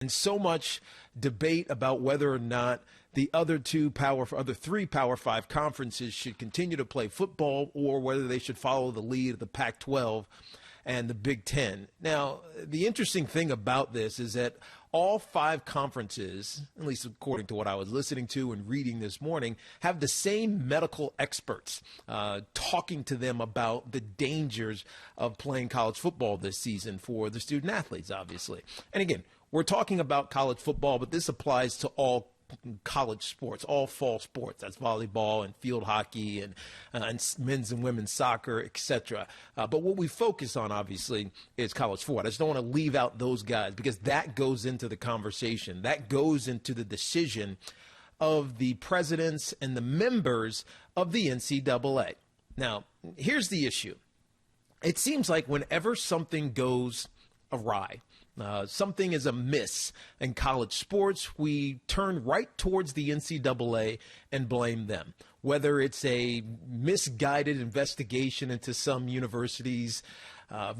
And so much debate about whether or not the other three Power 5 conferences should continue to play football or whether they should follow the lead of the Pac-12 and the Big Ten. Now, the interesting thing about this is that all 5 conferences, at least according to what I was listening to and reading this morning, have the same medical experts talking to them about the dangers of playing college football this season for the student athletes, obviously. And again, we're talking about college football, but this applies to all college sports, all fall sports. That's volleyball and field hockey and men's and women's soccer, etc. But what we focus on, obviously, is college football. I just don't want to leave out those guys because that goes into the conversation. That goes into the decision of the presidents and the members of the NCAA. Now, here's the issue. It seems like whenever something goes awry, something is amiss in college sports, we turn right towards the NCAA and blame them. Whether it's a misguided investigation into some university's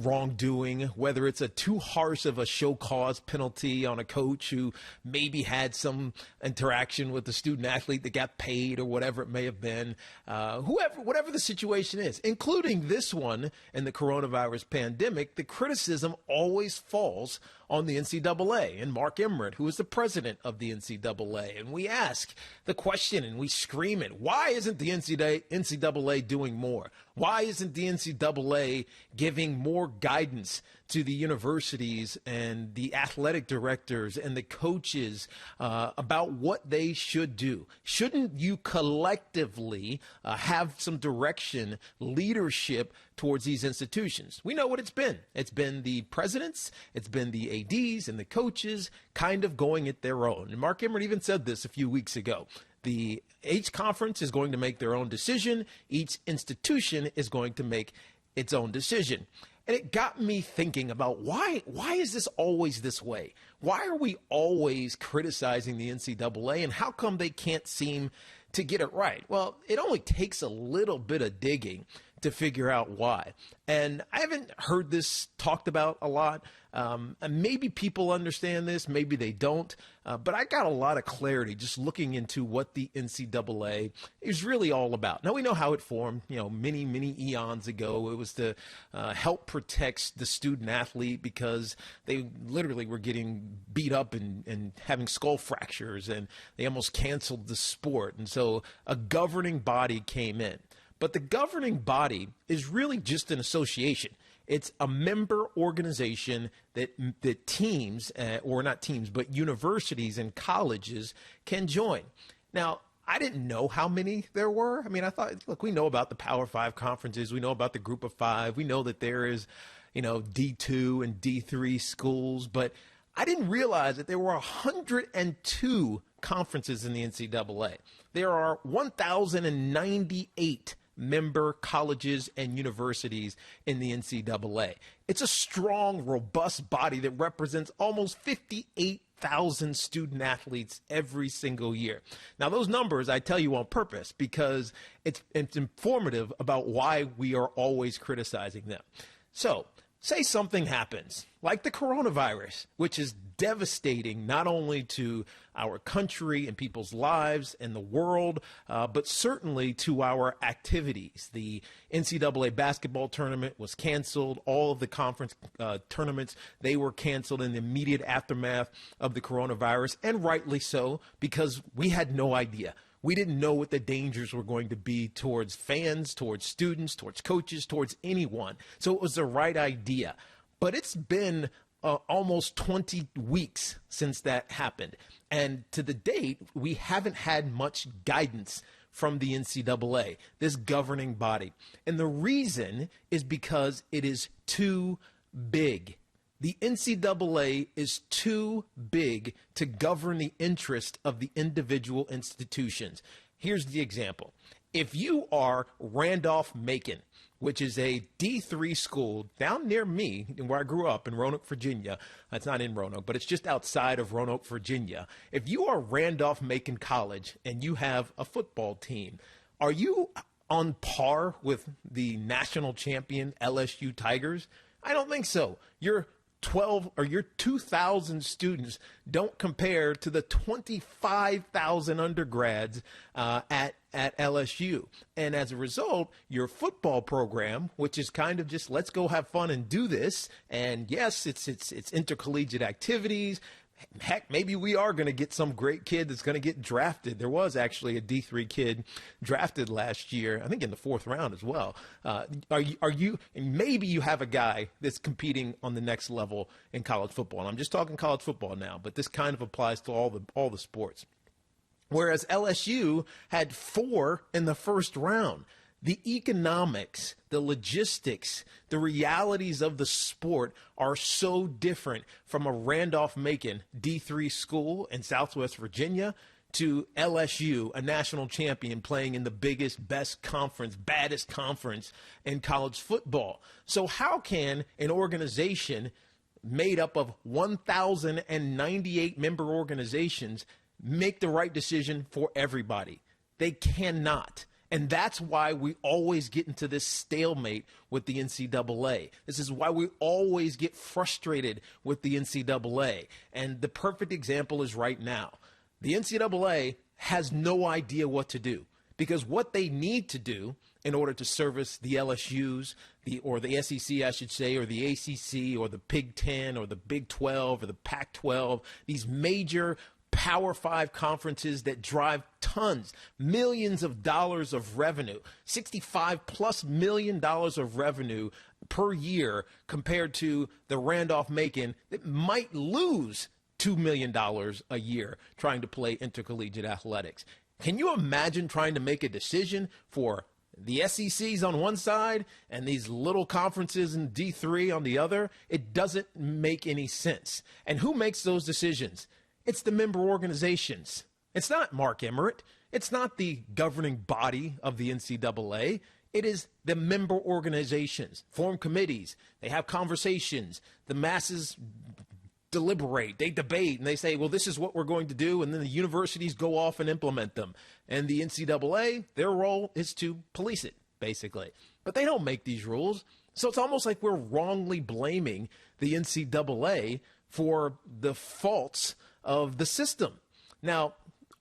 wrongdoing, whether it's a too harsh of a show cause penalty on a coach who maybe had some interaction with the student athlete that got paid or whatever it may have been, whatever the situation is, including this one in the coronavirus pandemic, the criticism always falls on the NCAA and Mark Emmert, who is the president of the NCAA. And we ask the question and we scream it. Why isn't the NCAA doing more? Why isn't the NCAA giving more guidance to the universities and the athletic directors and the coaches about what they should do? Shouldn't you collectively have some direction, leadership towards these institutions? We know what it's been. It's been the presidents, it's been the ADs and the coaches kind of going at their own. And Mark Emmert even said this a few weeks ago. Each conference is going to make their own decision. Each institution is going to make its own decision. And it got me thinking about why is this always this way? Why are we always criticizing the NCAA, and how come they can't seem to get it right? Well, it only takes a little bit of digging to figure out why. And I haven't heard this talked about a lot. And maybe people understand this, maybe they don't. But I got a lot of clarity just looking into what the NCAA is really all about. Now, we know how it formed, many, many eons ago. It was to help protect the student athlete because they literally were getting beat up and having skull fractures, and they almost canceled the sport. And so a governing body came in. But the governing body is really just an association. It's a member organization that teams, or not teams, but universities and colleges can join. Now, I didn't know how many there were. I mean, I thought, look, we know about the Power 5 conferences. We know about the Group of Five. We know that there is, D2 and D3 schools. But I didn't realize that there were 102 conferences in the NCAA. There are 1,098 member colleges and universities in the NCAA. It's a strong, robust body that represents almost 58,000 student athletes every single year. Now, those numbers I tell you on purpose because it's informative about why we are always criticizing them. So, say something happens, like the coronavirus, which is devastating not only to our country and people's lives and the world, but certainly to our activities. The NCAA basketball tournament was canceled. All of the conference tournaments, they were canceled in the immediate aftermath of the coronavirus, and rightly so, because we had no idea. We didn't know what the dangers were going to be towards fans, towards students, towards coaches, towards anyone. So it was the right idea. But it's been almost 20 weeks since that happened. And to the date, we haven't had much guidance from the NCAA, this governing body. And the reason is because it is too big. The NCAA is too big to govern the interest of the individual institutions. Here's the example. If you are Randolph-Macon, which is a D3 school down near me, where I grew up in Roanoke, Virginia. It's not in Roanoke, but it's just outside of Roanoke, Virginia. If you are Randolph-Macon College and you have a football team, are you on par with the national champion LSU Tigers? I don't think so. You're your 2,000 students don't compare to the 25,000 undergrads at LSU. And as a result, your football program, which is kind of just let's go have fun and do this. And yes, it's intercollegiate activities. Heck, maybe we are going to get some great kid that's going to get drafted. There was actually a D3 kid drafted last year, I think in the 4th round as well. Maybe you have a guy that's competing on the next level in college football. And I'm just talking college football now, but this kind of applies to all the sports. Whereas LSU had 4 in the 1st round. The economics, the logistics, the realities of the sport are so different from a Randolph-Macon D3 school in Southwest Virginia to LSU, a national champion playing in the biggest, best conference, baddest conference in college football. So how can an organization made up of 1,098 member organizations make the right decision for everybody? They cannot. And that's why we always get into this stalemate with the NCAA. This is why we always get frustrated with the NCAA. And the perfect example is right now. The NCAA has no idea what to do, because what they need to do in order to service the LSUs, or the SEC, I should say, or the ACC, or the Big Ten, or the Big 12, or the Pac-12, these major Power 5 conferences that drive tons, millions of dollars of revenue, $65+ million of revenue per year, compared to the Randolph-Macon that might lose $2 million a year trying to play intercollegiate athletics. Can you imagine trying to make a decision for the SECs on one side and these little conferences in D3 on the other? It doesn't make any sense. And who makes those decisions? It's the member organizations. It's not Mark Emmert. It's not the governing body of the NCAA. It is the member organizations, form committees. They have conversations. The masses deliberate. They debate, and they say, well, this is what we're going to do, and then the universities go off and implement them. And the NCAA, their role is to police it, basically. But they don't make these rules. So it's almost like we're wrongly blaming the NCAA for the faults of the system. Now,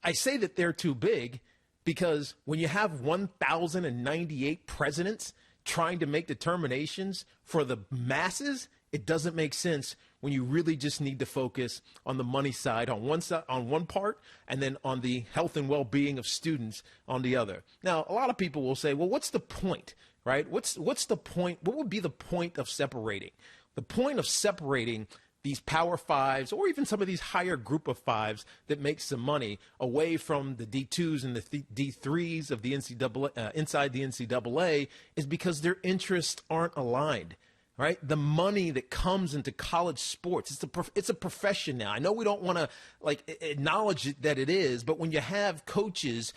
I say that they're too big because when you have 1,098 presidents trying to make determinations for the masses, it doesn't make sense when you really just need to focus on the money side on one part, and then on the health and well-being of students on the other. Now, a lot of people will say, well, what's the point, right? What's the point? What would be the point of separating? The point of separating these Power Fives, or even some of these higher group of fives that make some money, away from the D2s and the D3s of the NCAA, inside the NCAA, is because their interests aren't aligned. Right? The money that comes into college sports, it's a profession now. I know we don't want to acknowledge that it is, but when you have coaches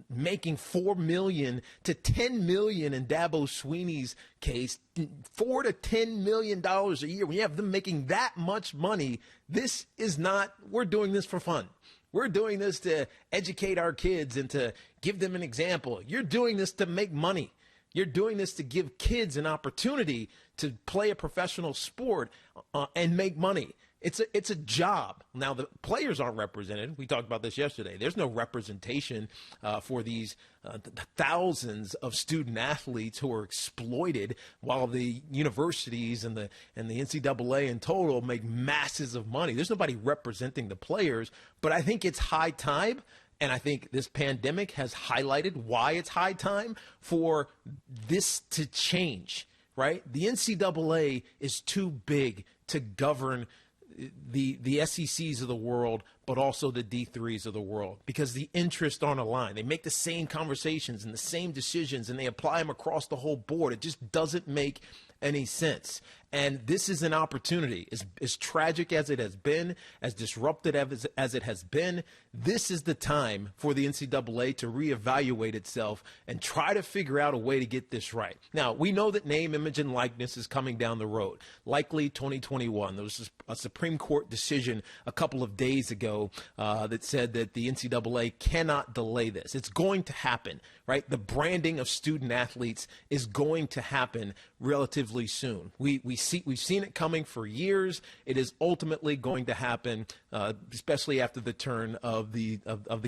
making $4 million to $10 million in Dabo Sweeney's case, $4 to $10 million a year, when you have them making that much money, this is not, we're doing this for fun. We're doing this to educate our kids and to give them an example. You're doing this to make money. You're doing this to give kids an opportunity to play a professional sport and make money. It's a job. Now, the players aren't represented. We talked about this yesterday. There's no representation for these thousands of student athletes who are exploited, while the universities and the NCAA in total make masses of money. There's nobody representing the players, but I think it's high time. And I think this pandemic has highlighted why it's high time for this to change, right? The NCAA is too big to govern the SECs of the world, but also the D3s of the world, because the interests aren't aligned. They make the same conversations and the same decisions, and they apply them across the whole board. It just doesn't make any sense. And this is an opportunity. As tragic as it has been, as disruptive as it has been, this is the time for the NCAA to reevaluate itself and try to figure out a way to get this right. Now, we know that name, image, and likeness is coming down the road, likely 2021. There was a Supreme Court decision a couple of days ago that said that the NCAA cannot delay this. It's going to happen, right? The branding of student athletes is going to happen relatively soon. We we've seen it coming for years. It is ultimately going to happen, especially after the turn of the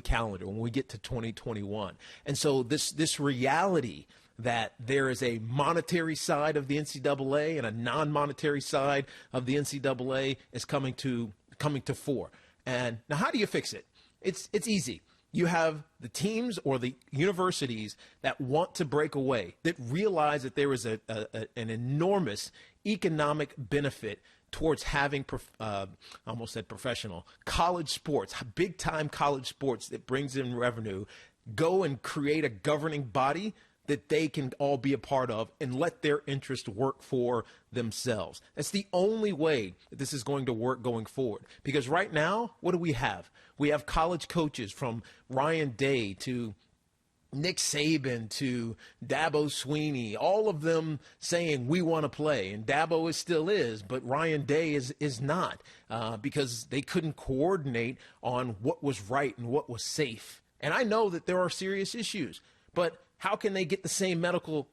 calendar when we get to 2021. And so this reality that there is a monetary side of the NCAA and a non-monetary side of the NCAA is coming to fore. And now, how do you fix it? It's easy. You have the teams or the universities that want to break away, that realize that there is an enormous economic benefit towards having, I almost said professional, college sports, big-time college sports that brings in revenue, go and create a governing body that they can all be a part of and let their interest work for themselves. That's the only way that this is going to work going forward. Because right now, what do we have? We have college coaches from Ryan Day to Nick Saban to Dabo Swinney, all of them saying we want to play. And Dabo still is, but Ryan Day is not, because they couldn't coordinate on what was right and what was safe. And I know that there are serious issues, but how can they get the same medical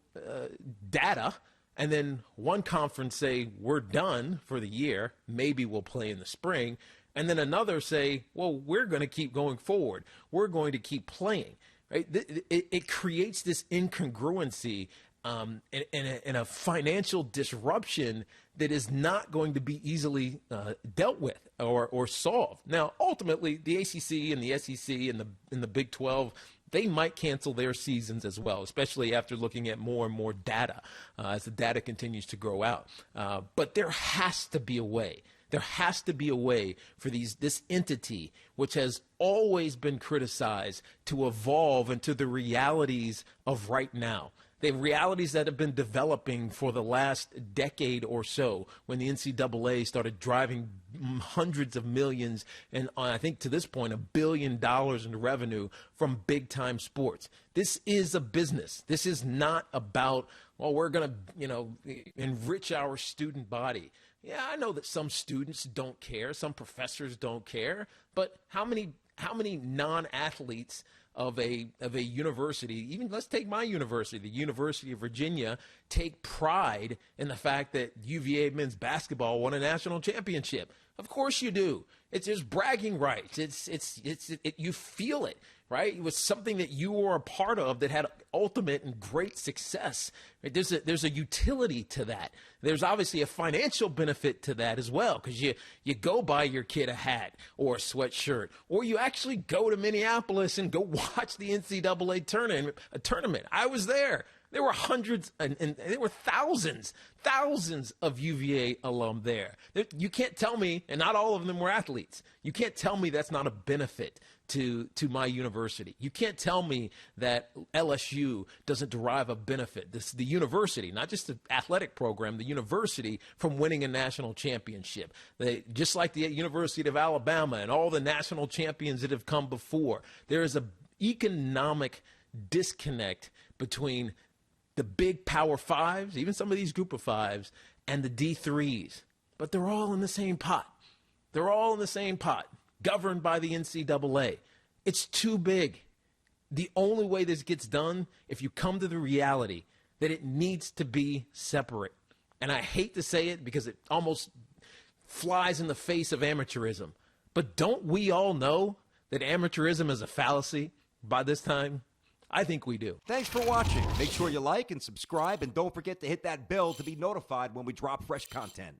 data and then one conference say, we're done for the year, maybe we'll play in the spring, and then another say, well, we're going to keep going forward. We're going to keep playing. Right? It creates this incongruency and a financial disruption that is not going to be easily dealt with or solved. Now, ultimately, the ACC and the SEC and the Big 12, they might cancel their seasons as well, especially after looking at more and more data as the data continues to grow out. But there has to be a way. There has to be a way for this entity, which has always been criticized, to evolve into the realities of right now. The realities that have been developing for the last decade or so, when the NCAA started driving hundreds of millions and I think to this point $1 billion in revenue from big-time sports. This is a business. This is not about, well, we're going to, enrich our student body. Yeah, I know that some students don't care, some professors don't care, but how many non-athletes of a university, even let's take my university, the University of Virginia, take pride in the fact that UVA men's basketball won a national championship? Of course you do. It's just bragging rights. You feel it, right? It was something that you were a part of that had ultimate and great success. Right? There's a utility to that. There's obviously a financial benefit to that as well, because you go buy your kid a hat or a sweatshirt, or you actually go to Minneapolis and go watch the NCAA tournament. I was there. There were hundreds and there were thousands of UVA alum there. You can't tell me, and not all of them were athletes, you can't tell me that's not a benefit to my university. You can't tell me that LSU doesn't derive a benefit. The university, not just the athletic program, the university, from winning a national championship. Just like the University of Alabama and all the national champions that have come before, there is an economic disconnect between the big Power Fives, even some of these Group of Fives, and the D3s. But they're all in the same pot. They're all in the same pot, governed by the NCAA. It's too big. The only way this gets done, if you come to the reality that it needs to be separate. And I hate to say it because it almost flies in the face of amateurism. But don't we all know that amateurism is a fallacy by this time? I think we do. Thanks for watching. Make sure you like and subscribe, and don't forget to hit that bell to be notified when we drop fresh content.